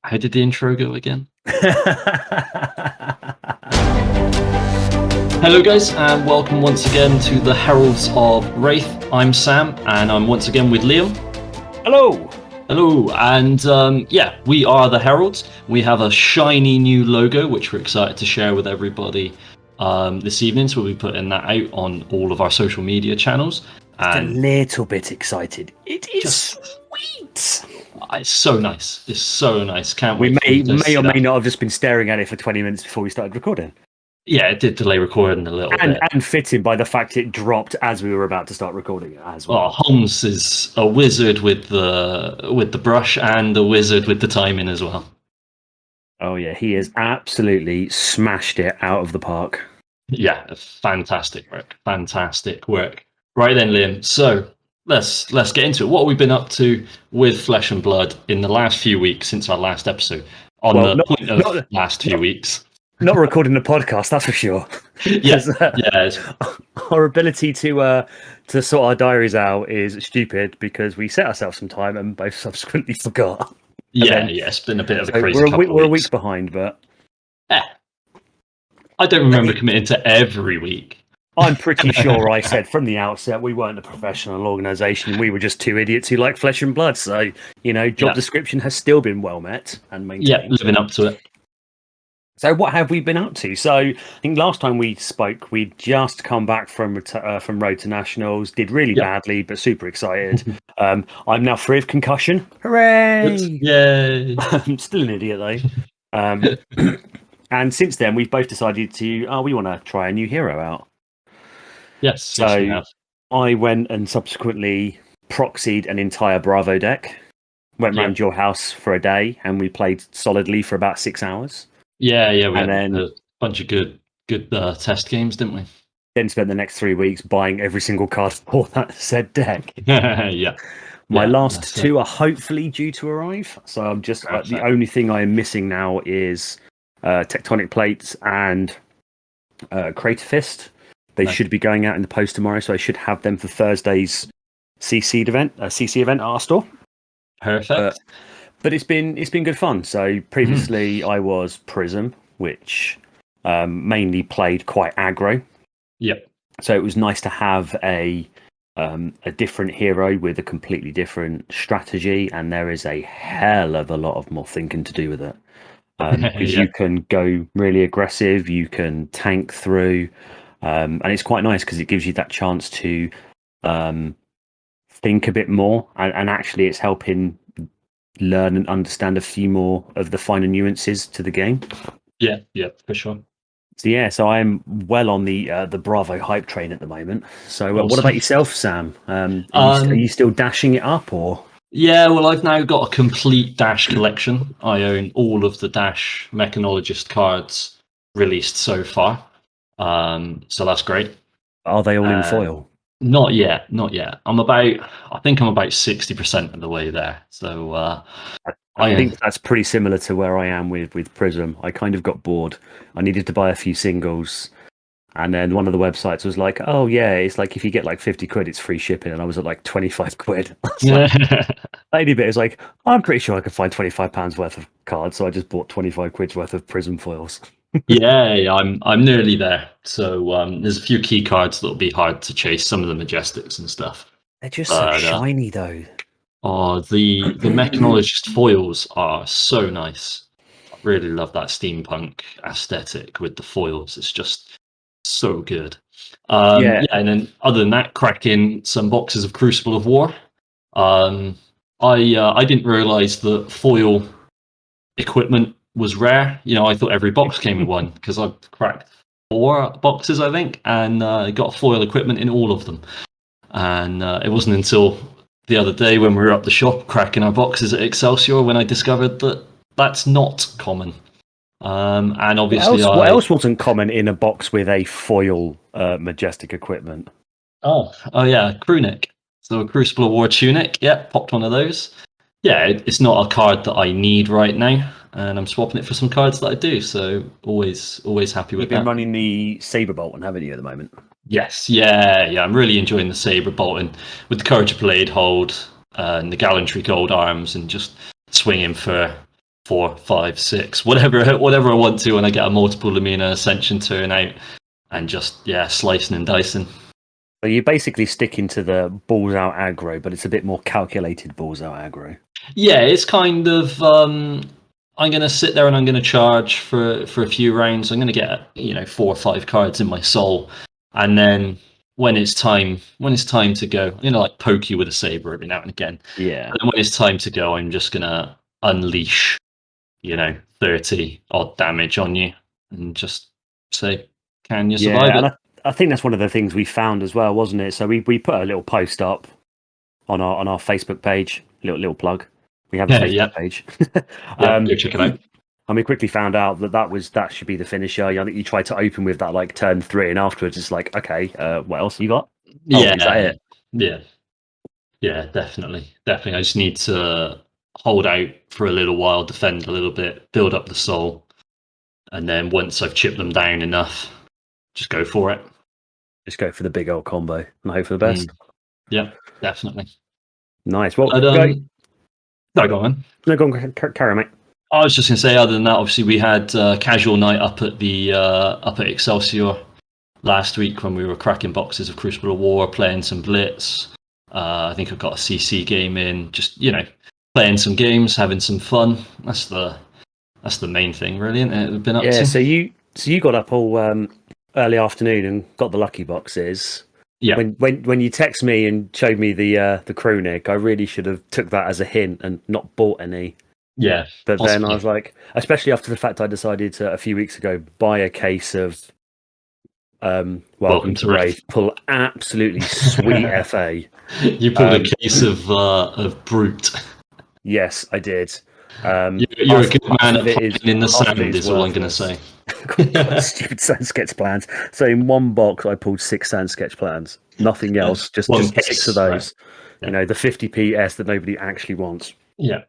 How did the intro go again? Hello, guys, and welcome once again to the Heralds of Wraith. I'm Sam, and I'm once again with Liam. Hello. Hello, and we are the Heralds. We have a shiny new logo, which we're excited to share with everybody this evening. So we'll be putting that out on all of our social media channels. A little bit excited. It is sweet. It's so nice. It's so nice. Can't wait. We may or may not have just been staring at it for 20 minutes before we started recording. Yeah, it did delay recording a little bit. And fitting by the fact it dropped as we were about to start recording it as well. Oh, Holmes is a wizard with the brush and a wizard with the timing as well. Oh yeah, he has absolutely smashed it out of the park. Yeah, fantastic work. Fantastic work. Right then, Liam. So let's get into it. What have we been up to with Flesh and Blood in the last few weeks since our last episode? Last few weeks. Not recording the podcast, that's for sure. Yes. Our ability to sort our diaries out is stupid because we set ourselves some time and both subsequently forgot. It's been a bit of a crazy. We're a week behind, but I don't remember committing to every week. I'm pretty sure I said from the outset we weren't a professional organisation. We were just two idiots who like Flesh and Blood. So, job description has still been well met and maintained. Yeah, living up to it. So what have we been up to? So I think last time we spoke, we'd just come back from Road to Nationals, did really badly, but super excited. I'm now free of concussion. Hooray! Yay! I'm still an idiot though. And since then, we've both decided we want to try a new hero out. Yes. So I went and subsequently proxied an entire Bravo deck, went round your house for a day, and we played solidly for about 6 hours. Yeah, we had a bunch of good test games, didn't we? Then spent the next 3 weeks buying every single card for that said deck. My last two are hopefully due to arrive. So I'm just the only thing I am missing now is Tectonic Plates and Crater Fist. They should be going out in the post tomorrow, so I should have them for Thursday's CC event at our store. Perfect. But it's been good fun. So previously I was Prism, which mainly played quite aggro. Yep. So it was nice to have a different hero with a completely different strategy, and there is a hell of a lot of more thinking to do with it. Because you can go really aggressive, you can tank through, and it's quite nice because it gives you that chance to think a bit more, and actually it's helping learn and understand a few more of the finer nuances to the game. Yeah, for sure. So I'm well on the Bravo hype train at the moment. So what about yourself, Sam? Are you still dashing it up, or? Yeah, well, I've now got a complete Dash collection. I own all of the Dash Mechanologist cards released so far. So that's great. Are they all in foil? Not yet. I think I'm about 60% of the way there. So I think that's pretty similar to where I am with Prism. I kind of got bored. I needed to buy a few singles, and then one of the websites was like, "Oh yeah, it's like if you get like 50 quid, it's free shipping," and I was at like 25 quid. Lady bit is like, I'm pretty sure I could find £25 worth of cards, so I just bought 25 quid's worth of Prism foils. Yeah, I'm nearly there. So there's a few key cards that'll be hard to chase. Some of the Majestics and stuff. They're just so shiny, though. Oh, the Mechanologist foils are so nice. I really love that steampunk aesthetic with the foils. It's just so good. And then other than that, cracking some boxes of Crucible of War. I didn't realise that foil equipment was rare. I thought every box came with one because I cracked 4 boxes, I think, and got foil equipment in all of them. And it wasn't until the other day when we were up the shop cracking our boxes at Excelsior when I discovered that that's not common. And obviously, what else wasn't common in a box with a foil Majestic equipment? Oh yeah, Crewnic. So a Crucible of War tunic. Yeah, popped one of those. Yeah, it's not a card that I need right now, and I'm swapping it for some cards that I do. So always happy with that. You've been running the Saberbolt one, haven't you, at the moment? Yes, yeah. I'm really enjoying the Saberbolt and with the Courage of Blade hold and the Gallantry Gold Arms, and just swinging for 4, 5, 6, whatever I want to when I get a multiple Lumina Ascension turn out, and just slicing and dicing. So you're basically sticking to the balls out aggro, but it's a bit more calculated balls out aggro. Yeah, it's kind of I'm going to sit there and I'm going to charge for a few rounds. I'm going to get 4 or 5 cards in my soul, and then when it's time to go, I'm going to like poke you with a saber every now and again. Yeah. And when it's time to go, I'm just going to unleash 30 odd damage on you and just say, can you survive it? And I think that's one of the things we found as well, wasn't it? So we put a little post up on our Facebook page, little plug. We have a Facebook page. Go check it out. And we quickly found out that should be the finisher. I think you tried to open with that like turn 3, and afterwards it's like, okay, what else you got? Is that it? Yeah, definitely. I just need to hold out for a little while, defend a little bit, build up the soul, and then once I've chipped them down enough, just go for it. Just go for the big old combo and hope for the best. Yeah, definitely. Nice. Well, go on. No, go on. Carry on, mate. I was just going to say, other than that, obviously we had casual night up at Excelsior last week when we were cracking boxes of Crucible of War, playing some Blitz. I think I got a CC game in, just playing some games, having some fun. That's the main thing, really, isn't it? We've been up to. So you got up all early afternoon and got the lucky boxes. Yeah. When you text me and showed me the crew Nick, I really should have took that as a hint and not bought any. Yeah. But possibly. Then I was like, especially after the fact I decided to, a few weeks ago, buy a case of Welcome to Wraith, pull absolutely sweet FA. You pulled a case of Brute. Yes, I did. You're a good man at playing in the sand, is all I'm going to say. Stupid sand sketch plans. So in one box, I pulled 6 sand sketch plans. Nothing else. Just 6 of those. Right. Yeah. The 50p that nobody actually wants. Yeah.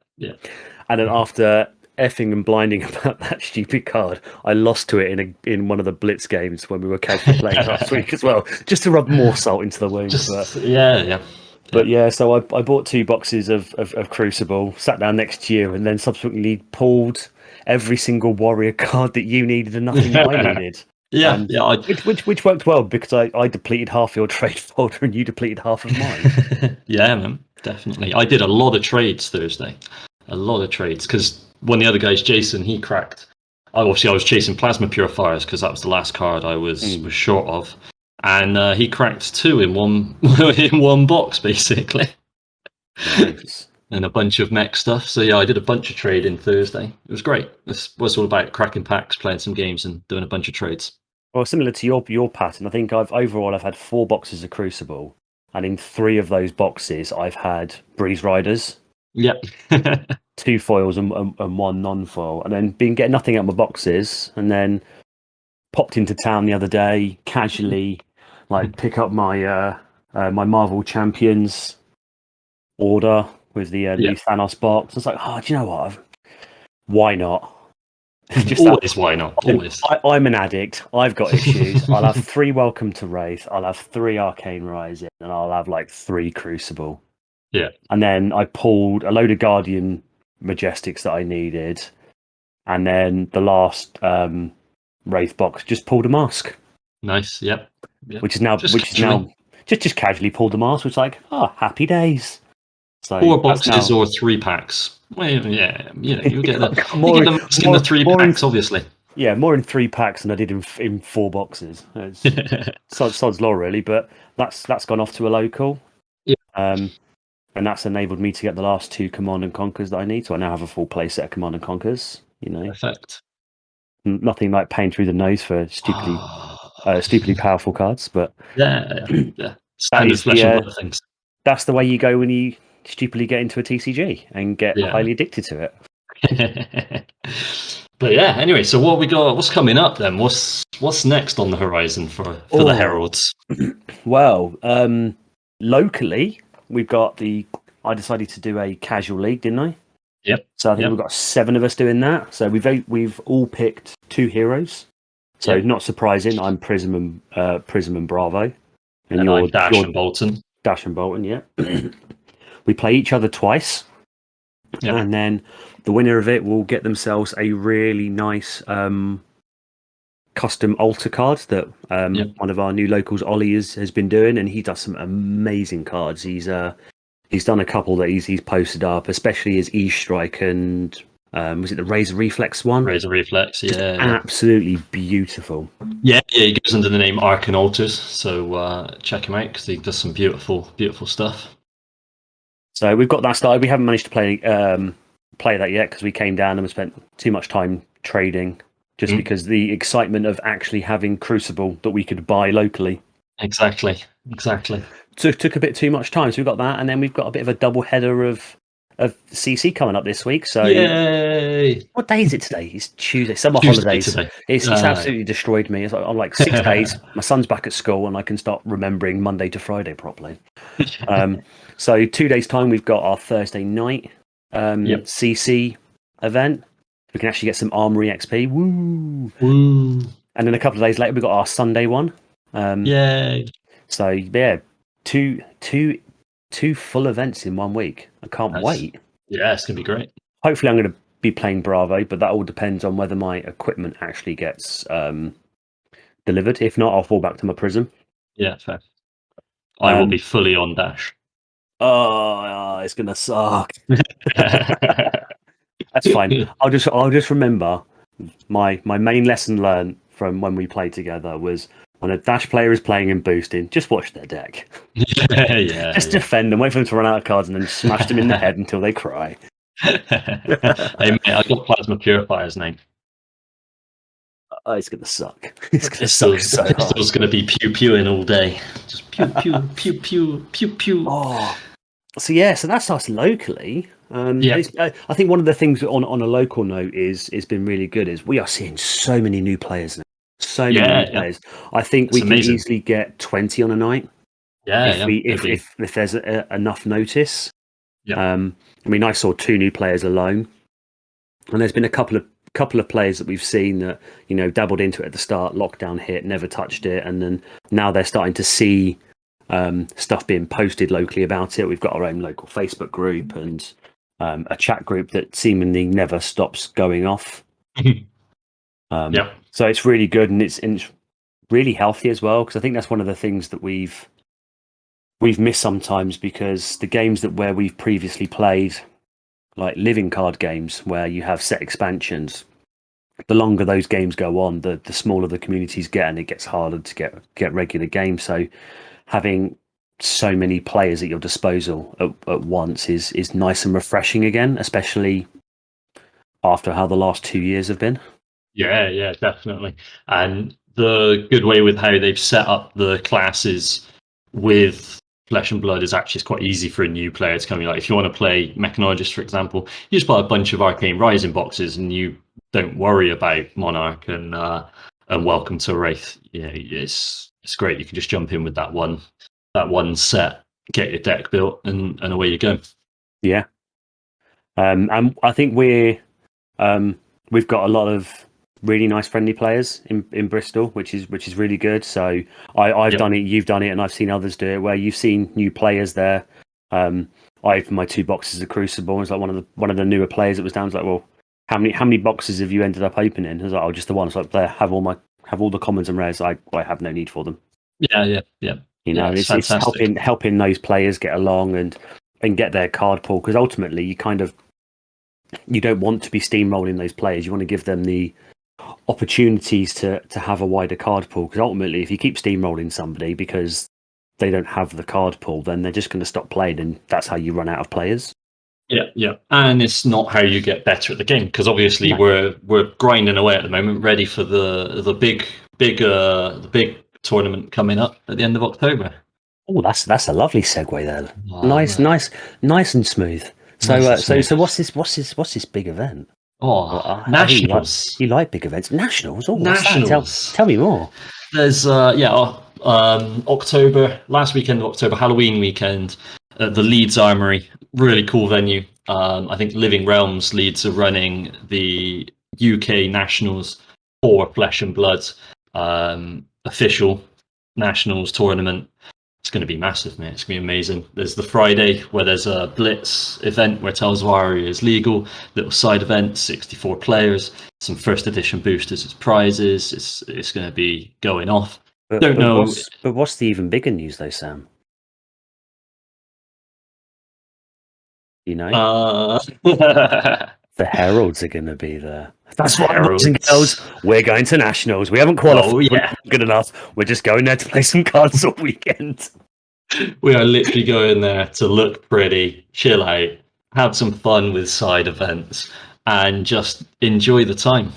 And then after effing and blinding about that stupid card, I lost to it in one of the Blitz games when we were casually playing last week as well, just to rub more salt into the wound. So I bought 2 boxes of Crucible, sat down next to you, and then subsequently pulled every single warrior card that you needed and nothing that I needed. Which worked well because I depleted half your trade folder and you depleted half of mine. Yeah, man, definitely. I did a lot of trades Thursday. A lot of trades because one of the other guys, Jason, he cracked. Obviously, I was chasing plasma purifiers because that was the last card I was short of, and he cracked 2 in one box basically. Nice. And a bunch of mech stuff. So yeah, I did a bunch of trading Thursday. It was great. It was all about cracking packs, playing some games, and doing a bunch of trades. Well, similar to your pattern, I think I've had 4 boxes of Crucible, and in 3 of those boxes, I've had Breeze Riders. Yeah. 2 foils and 1 non-foil, and then been getting nothing out of my boxes, and then popped into town the other day casually, pick up my my Marvel Champions order with the new Thanos box. I was like, do you know what? Why not? Why not? Always. I'm an addict. I've got issues. I'll have 3 Welcome to Wraith. I'll have 3 Arcane Rising, and I'll have 3 Crucible. Yeah. And then I pulled a load of Guardian Majestics that I needed, and then the last Wraith box just pulled a mask. Nice. Yep. Which is now just casually pulled a mask. Which is happy days. So 4 boxes or 3 packs. Well, yeah, you get the mask in the 3 packs, obviously. Yeah, more in 3 packs than I did in 4 boxes. Sod's law, really. But that's gone off to a local. Yeah. And that's enabled me to get the last 2 Command and Conquers that I need. So I now have a full play set of Command and Conquers. Perfect. Nothing like pain through the nose for stupidly powerful cards, but yeah. Standard flesh and blood things. That's the way you go when you stupidly get into a TCG and get highly addicted to it. But yeah, anyway, so what we got? What's coming up then? What's next on the horizon for the Heralds? Well, locally, we've got I decided to do a casual league, didn't I? Yep. So I think we've got 7 of us doing that. So we've all picked 2 heroes. So not surprising, I'm Prism and Bravo, and you're Dash and Bolton. Dash and Bolton, yeah. We play each other twice. Yep. And then the winner of it will get themselves a really nice custom altar card that one of our new locals, Ollie, has been doing, and he does some amazing cards. He's done a couple that he's posted up, especially his E-Strike and was it the Razor Reflex one? Razor Reflex, just absolutely beautiful. Yeah, he goes under the name Arcan Altars, so check him out because he does some beautiful stuff. So we've got that started. We haven't managed to play that yet because we came down and we spent too much time trading, just because the excitement of actually having Crucible that we could buy locally. Exactly. Took a bit too much time, so we've got that, and then we've got a bit of a double header of CC coming up this week. So yay! What day is it today? It's Tuesday. Summer holidays. Today. It's absolutely destroyed me. It's like, I'm like 6 days. My son's back at school, and I can start remembering Monday to Friday properly. So 2 days time, we've got our Thursday night CC event. We can actually get some Armory XP. Woo! And then a couple of days later, we've got our Sunday one. Yay! So yeah, two full events in 1 week. I can't wait. Yeah, it's gonna be great. Hopefully, I'm going to be playing Bravo, but that all depends on whether my equipment actually gets delivered. If not, I'll fall back to my Prism. Yeah, fair. I will be fully on Dash. Oh, it's gonna suck. That's fine. I'll just remember my main lesson learned from when we played together was when a Dash player is playing and boosting, just watch their deck. Just defend them, wait for them to run out of cards, and then smash them in the head until they cry. Hey mate, I got Plasma Purifier's name. Oh, it's gonna suck. It's gonna suck so hard. It's gonna be pew-pewing all day. Just pew-pew. Oh. So that's us locally. I think one of the things on a local note is been really good is we are seeing so many new players now. So many new players. I think we can easily get 20 on a night. If there's enough notice. I mean, I saw 2 new players alone, and there's been a couple of players that we've seen that dabbled into it at the start, lockdown hit, never touched it, and then now they're starting to see stuff being posted locally about it. We've got our own local Facebook group and a chat group that seemingly never stops going off. So it's really good, and it's really healthy as well, because I think that's one of the things that we've missed sometimes, because the games where we've previously played, like living card games where you have set expansions, the longer those games go on, the smaller the communities get, and it gets harder to get regular games. So having so many players at your disposal at once is nice and refreshing again, especially after how the last 2 years have been. Yeah, definitely. And the good way with how they've set up the classes with Flesh and Blood is actually quite easy for a new player to come in. Like if you want to play Mechanologist, for example, you just buy a bunch of Arcane Rising boxes and you don't worry about Monarch and Welcome to Wraith. It's great. You can just jump in with that one set, get your deck built, and away you go. Yeah. And I think we've got a lot of really nice friendly players in Bristol, which is really good. So I've done it, you've done it, and I've seen others do it where you've seen new players there. I have my 2 boxes of Crucible, and it's like one of the newer players that was down. It's like, well, how many boxes have you ended up opening? I was like, just the one. It's like, there, have all the commons and rares. I have no need for them. Yeah. It's helping those players get along and get their card pool, because ultimately you don't want to be steamrolling those players. You want to give them the opportunities to have a wider card pool, because ultimately if you keep steamrolling somebody because they don't have the card pool, then they're just going to stop playing, and that's how you run out of players. Yeah, and it's not how you get better at the game, because obviously we're grinding away at the moment, ready for the big tournament coming up at the end of October. Oh, that's a lovely segue there. Nice and smooth. So what's this big event? Nationals. You like big events? Nationals? Oh, Nationals. Tell me more. There's October, last weekend of October, Halloween weekend, at the Leeds Armory. Really cool venue. I think Living Realms Leeds are running the UK Nationals for Flesh and Blood official Nationals tournament. It's going to be massive, mate. It's going to be amazing. There's the Friday where there's a Blitz event where Tales of Aria is legal. Little side event, 64 players, some first edition boosters as prizes. It's going to be going off. Don't know. What's the even bigger news though, Sam? You know? The Heralds are going to be there. That's right, boys and girls. We're going to nationals. We haven't qualified. We're not good enough. We're just going there to play some cards all weekend. We are literally going there to look pretty, chill out, have some fun with side events, and just enjoy the time.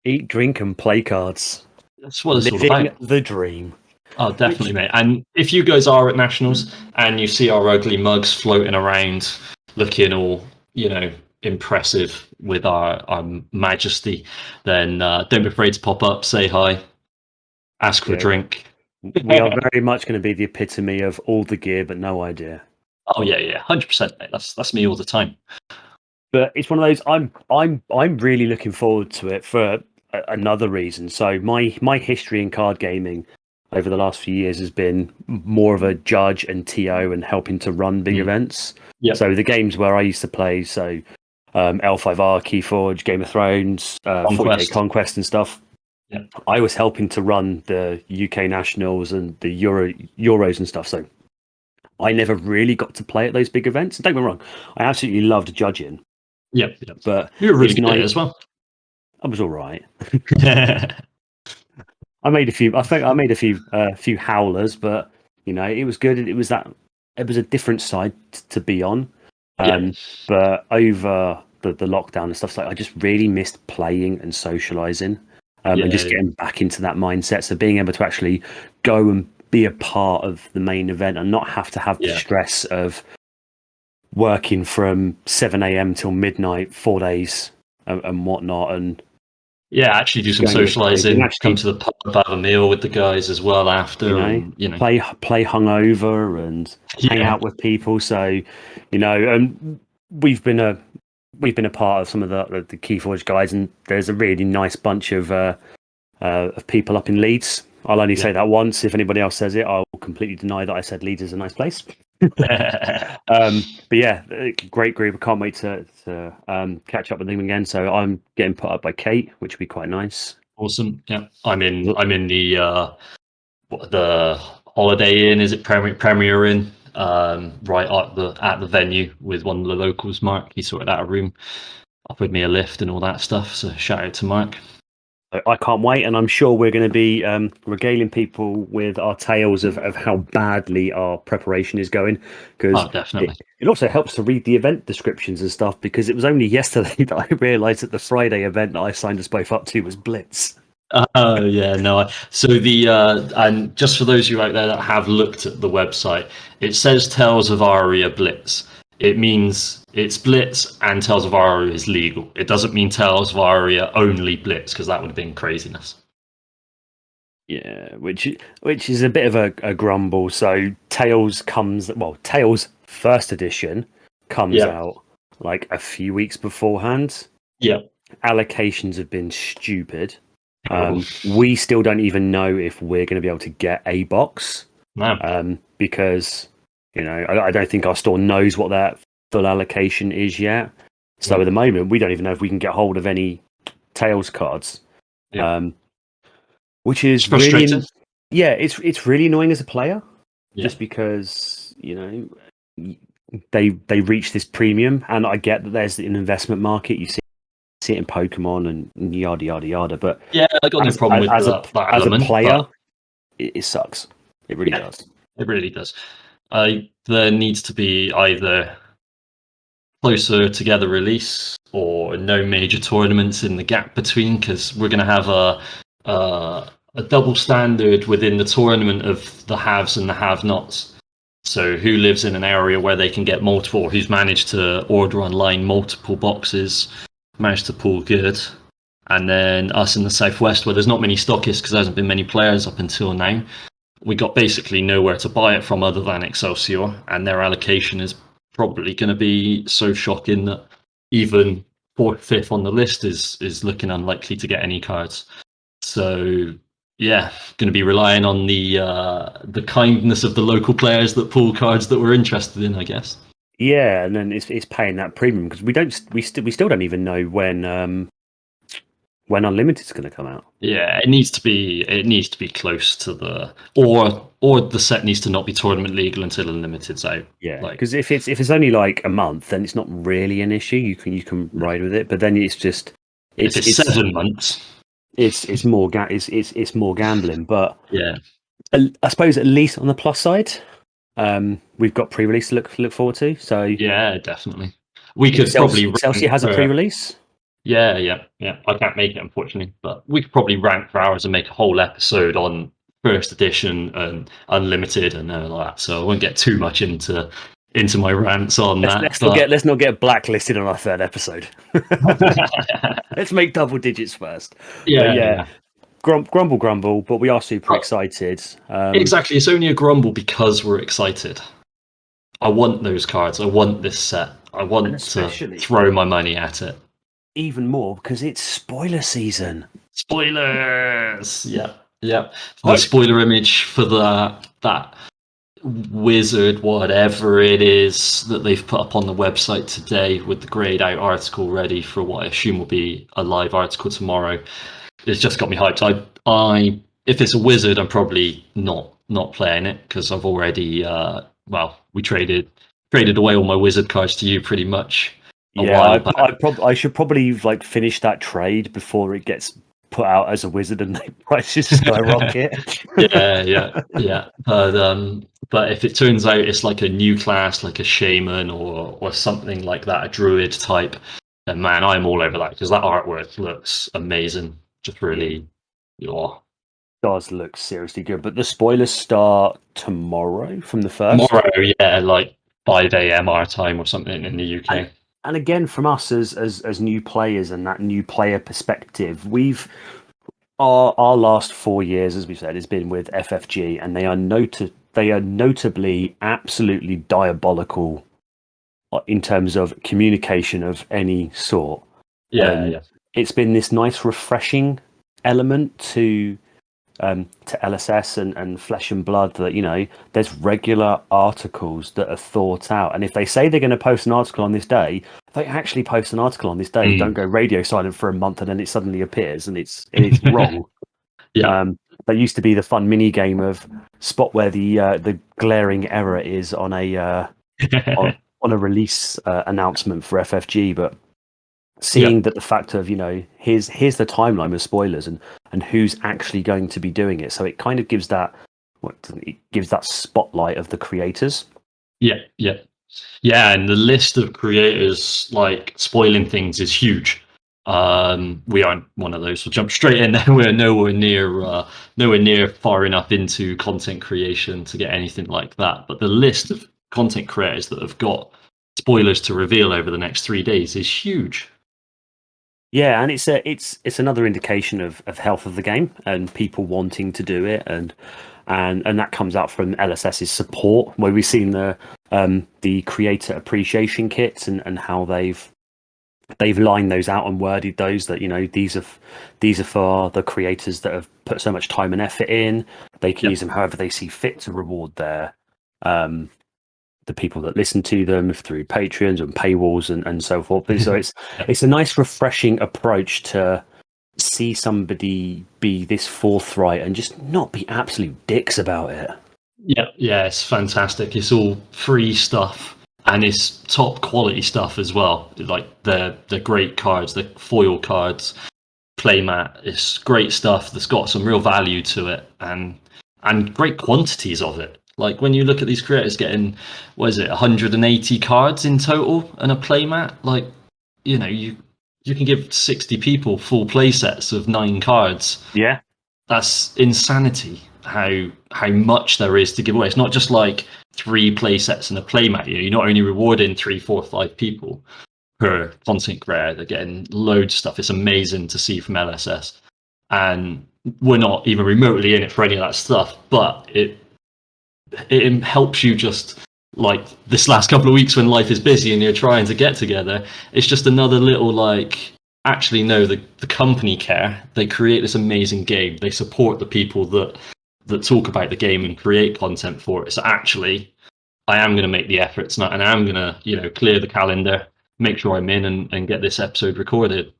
Eat, drink, and play cards. That's what it's all about. Living the dream. Oh, definitely, mate. And if you guys are at nationals and you see our ugly mugs floating around, looking all, impressive with our majesty, then don't be afraid to pop up, say hi, ask for a drink. We are very much going to be the epitome of all the gear but no idea. Oh yeah, 100%, mate. That's me all the time. But it's one of those. I'm really looking forward to it for another reason. So my history in card gaming over the last few years has been more of a judge and TO and helping to run big events. Yeah. So the games where I used to play, L5R, Keyforge, Game of Thrones, 40K Conquest and stuff. Yeah. I was helping to run the UK nationals and the Euros and stuff. So I never really got to play at those big events. Don't get me wrong, I absolutely loved judging. Yeah. But you were really good at it as well. I was all right. I made a few. I think I made a few howlers, but it was good. It was a different side to be on. But over the lockdown and stuff, I just really missed playing and socializing, and just getting back into that mindset. So being able to actually go and be a part of the main event and not have to have the stress of working from 7 a.m. till midnight, 4 days and whatnot, and actually do some socializing, come to the pub, have a meal with the guys as well after, play hungover and hang out with people. So, and we've been a part of some of the Keyforge guys, and there's a really nice bunch of people up in Leeds. I'll only say that once. If anybody else says it, I will completely deny that I said Leeds is a nice place. But yeah, great group. I can't wait to catch up with them again. So I'm getting put up by Kate, which would be quite nice. Awesome. Yeah, I'm in the Holiday Inn. Is it Premier Inn? Right at the venue with one of the locals, Mark. He sorted out a room, offered me a lift and all that stuff. So shout out to Mark. I can't wait, and I'm sure we're going to be regaling people with our tales of how badly our preparation is going, because it also helps to read the event descriptions and stuff, because it was only yesterday that I realised that the Friday event that I signed us both up to was Blitz. So and just for those of you out there that have looked at the website, it says Tales of Aria Blitz. It means it's Blitz and Tales of Aria is legal. It doesn't mean Tales of Aria only Blitz, because that would have been craziness. Yeah, which is a bit of a grumble. So Tales first edition comes out like a few weeks beforehand. Yeah. Allocations have been stupid. We still don't even know if we're going to be able to get a box. No. Because I don't think our store knows what that full allocation is yet. So at the moment, we don't even know if we can get hold of any Tales cards. Which is frustrating. It's really annoying as a player, just because they reach this premium, and I get that there's an investment market. You see it in Pokemon and yada yada yada. But I got no problem with that element, as a player, it sucks. It really does. It really does. There needs to be either closer together release or no major tournaments in the gap between, because we're going to have a double standard within the tournament of the haves and the have-nots. So who lives in an area where they can get multiple, or who's managed to order online multiple boxes, managed to pull good. And then us in the southwest, where there's not many stockists because there hasn't been many players up until now. We got basically nowhere to buy it from other than Excelsior, and their allocation is probably going to be so shocking that even 4th, 5th on the list is looking unlikely to get any cards. So Yeah, going to be relying on the kindness of the local players that pull cards that we're interested in, I guess. Yeah, and then it's paying that premium because we still don't even know when Unlimited is going to come out. Yeah, it needs to be close to or the set needs to not be tournament legal until Unlimited's out. Yeah, because if it's only like a month, then it's not really an issue. You can ride with it, but then it's just if it's 7 months, it's more it's more gambling. But yeah, I suppose at least on the plus side, we've got pre-release to look forward to. So yeah, definitely. We could probably Celsius has a pre-release. Yeah. I can't make it, unfortunately, but we could probably rank for hours and make a whole episode on first edition and Unlimited and all that. So I won't get too much into my rants on that. Let's not get blacklisted on our third episode. Let's make double digits first. Yeah. Grumble, but we are super excited. Exactly, it's only a grumble because we're excited. I want those cards. I want this set. I want to throw my money at it. Even more because it's spoiler season. Spoilers. Yeah. The spoiler image for that wizard, whatever it is, that they've put up on the website today with the grayed out article ready for what I assume will be a live article tomorrow. It's just got me hyped. I if it's a wizard, I'm probably not playing it because I've already we traded away all my wizard cards to you pretty much. I should probably like finish that trade before it gets put out as a wizard and the prices skyrocket. yeah. But if it turns out it's like a new class, like a shaman or something like that, a druid type, then man, I'm all over that because that artwork looks amazing. Just really, does look seriously good. But the spoilers start tomorrow from the 1st. Tomorrow, yeah, like 5 a.m. our time or something in the UK. And again, from us as new players and that new player perspective, our last 4 years, as we said, has been with FFG, and they are notably absolutely diabolical in terms of communication of any sort. Yeah. It's been this nice, refreshing element to LSS and Flesh and Blood that, there's regular articles that are thought out. And if they say they're going to post an article on this day, they actually post an article on this day. Don't go radio silent for a month and then it suddenly appears and it's wrong. Yeah. There used to be the fun mini game of spot where the glaring error is on a on a release announcement for FFG, but seeing that the fact of here's the timeline of spoilers and who's actually going to be doing it, so it kind of gives that spotlight of the creators. Yeah, and the list of creators like spoiling things is huge. We aren't one of those. We'll jump straight in. We're nowhere near far enough into content creation to get anything like that. But the list of content creators that have got spoilers to reveal over the next 3 days is huge. Yeah, and it's another indication of health of the game and people wanting to do it, and that comes out from LSS's support, where we've seen the creator appreciation kits and how they've lined those out and worded those that these are for the creators that have put so much time and effort in. They can use them however they see fit to reward their the people that listen to them through Patreons and paywalls and so forth. So it's a nice, refreshing approach to see somebody be this forthright and just not be absolute dicks about it. Yeah, it's fantastic. It's all free stuff and it's top quality stuff as well. Like the great cards, the foil cards, playmat. It's great stuff that's got some real value to it and great quantities of it. Like when you look at these creators getting, 180 cards in total and a playmat, like, you can give 60 people full play sets of 9 cards. Yeah. That's insanity how much there is to give away. It's not just like 3 play sets and a playmat. You're not only rewarding 3, 4, 5 people per content creator, they're getting loads of stuff. It's amazing to see from LSS. And we're not even remotely in it for any of that stuff, but it helps you just like this last couple of weeks when life is busy and you're trying to get together. It's just another little like actually, no, the company care. They create this amazing game. They support the people that talk about the game and create content for it. So actually, I am going to make the effort tonight, and I'm going to, clear the calendar, make sure I'm in, and get this episode recorded.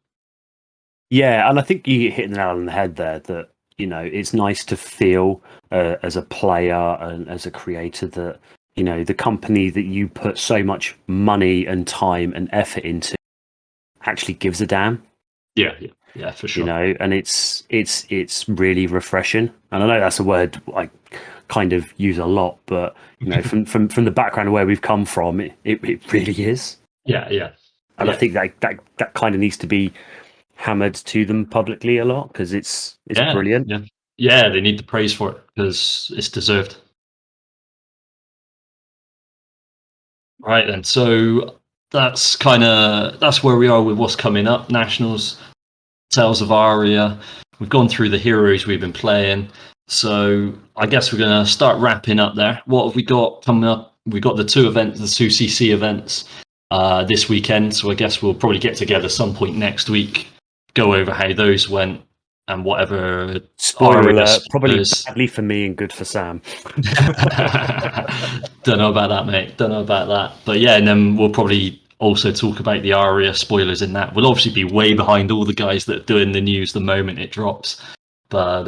Yeah, and I think you hit the nail on the head there. That it's nice to feel as a player and as a creator that the company that you put so much money and time and effort into actually gives a damn. Yeah, for sure. And it's really refreshing. And I know that's a word I kind of use a lot, but from the background of where we've come from, it really is. Yeah. And I think that kind of needs to be hammered to them publicly a lot, because it's brilliant. Yeah, they need the praise for it because it's deserved. Right then, so that's where we are with what's coming up. Nationals, Tales of Aria. We've gone through the heroes we've been playing, so I guess we're going to start wrapping up there. What have we got coming up? We've got the two CC events this weekend, so I guess we'll probably get together some point next week, go over how those went, and whatever. Spoiler alert, probably badly for me and good for Sam. Don't know about that, mate. Don't know about that. But yeah, and then we'll probably also talk about the Aria spoilers in that. We'll obviously be way behind all the guys that are doing the news the moment it drops. But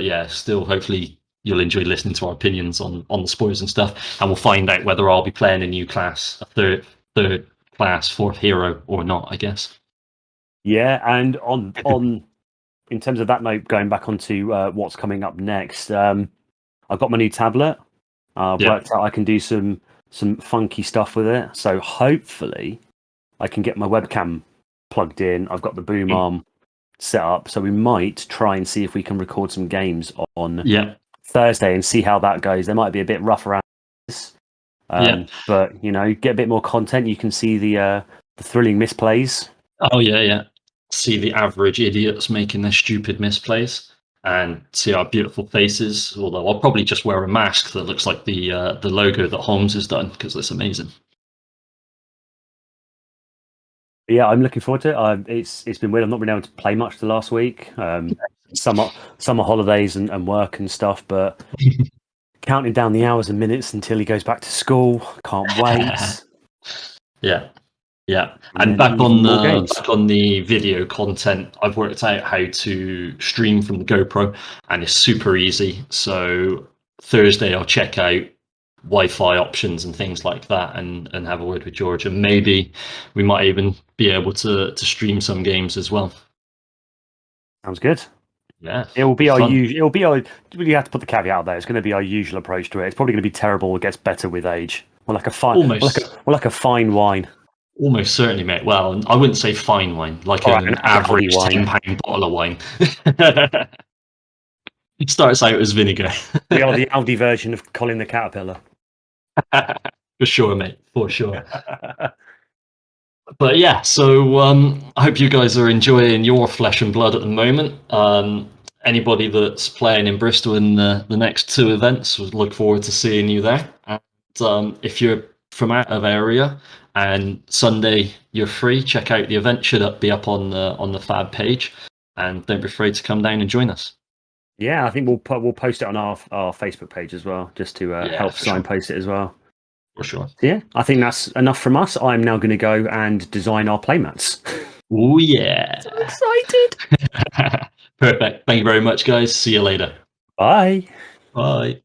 yeah, still, hopefully you'll enjoy listening to our opinions on the spoilers and stuff, and we'll find out whether I'll be playing a new class, a third class, fourth hero, or not, I guess. Yeah, and on in terms of that note, going back onto what's coming up next, I've got my new tablet. I've worked out I can do some funky stuff with it. So hopefully I can get my webcam plugged in. I've got the boom arm set up. So we might try and see if we can record some games on Thursday and see how that goes. They might be a bit rough around this. But, get a bit more content. You can see the thrilling misplays. Oh, yeah. See the average idiots making their stupid misplays and see our beautiful faces. Although I'll probably just wear a mask that looks like the logo that Holmes has done, because it's amazing. Yeah, I'm looking forward to it. It's been weird. I've not been able to play much the last week. Summer holidays and work and stuff, but counting down the hours and minutes until he goes back to school. Can't wait. Yeah, and back on the video content, I've worked out how to stream from the GoPro, and it's super easy. So Thursday I'll check out Wi-Fi options and things like that, and have a word with George, and maybe we might even be able to stream some games as well. Sounds good. Yeah, it will be our usual. It'll be our. You have to put the caveat out there. It's going to be our usual approach to it. It's probably going to be terrible. It gets better with age. We're like a fine wine. Almost certainly, mate. Well, I wouldn't say fine wine, like an average £10 bottle of wine. It starts out as vinegar. We are the Aldi version of Colin the Caterpillar. For sure, mate. For sure. But yeah, so I hope you guys are enjoying your flesh and blood at the moment. Anybody that's playing in Bristol in the next two events, would look forward to seeing you there. And if you're from out of area and Sunday you're free, check out the event. Should be up on the Fab page, and don't be afraid to come down and join us. Yeah, I think we'll post it on our Facebook page as well, just to help signpost it as well. For sure. So yeah, I think that's enough from us. I'm now going to go and design our playmats. Oh yeah! So excited. Perfect. Thank you very much, guys. See you later. Bye. Bye.